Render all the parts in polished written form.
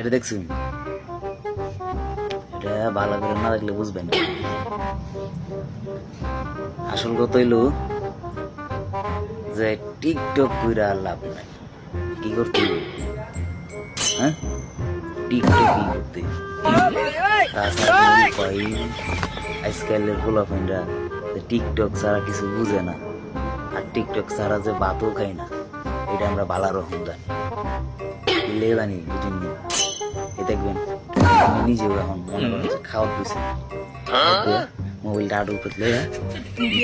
এটা দেখছেন? এটা ভালো করে না দেখলে বুঝবেন না। আসল কথা হইল যে টিকটক কইরা আর লাভ নাই। কি করতে হইব? হ্যাঁ, টিকটক কি করতে? তাছাড়া কই আজকালের পোলাপাইনরা টিকটক ছাড়া কিছু বুঝে না, আর টিকটক ছাড়া যে ভাতও খাই না, এটা আমরা ভালো রকম জানি। লেগে জানি, বুঝুন। এ দেখবেন আমি নিজেও এখন মনে করেন যে খাওয়া দিয়েছি, মোবাইলটা আডু করলে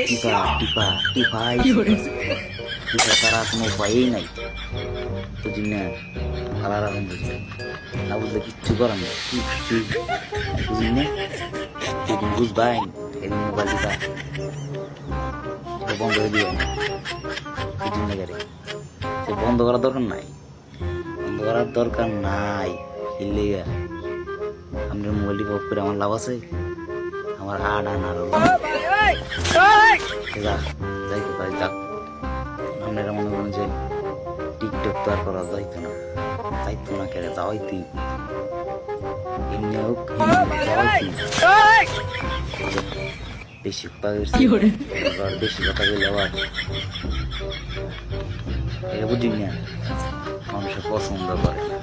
টিপা টিপা টিপাই টিপা ছাড়া কোনো উপায়ই নাই, বুঝুন না। ভালো রকম বুঝলে না, বুঝলে কিচ্ছু করার নেই, কিচ্ছু বুঝুন না। যেদিন বুঝবাই সেদিন মোবাইল টিপা বন্ধ হয়ে দিবেন, বুঝুন না। গাড়ি সে বন্ধ করার দরকার নাই, বন্ধ করার দরকার নাই। ইল্লেগা আপনার মোবাইলটি অফ করে আমার লাভ আছে? আমার আরো যাইতে পারি যাক। আপনারা মনে করেন যে টিকটক তো আর করা যাইতো না, কেড়ে যাওয়াইতেই এমনি হোক যাওয়াইতেই। বেশি কথা বেশি কথা বলে আবার এটা বুঝি না, মানুষের পছন্দ করে না।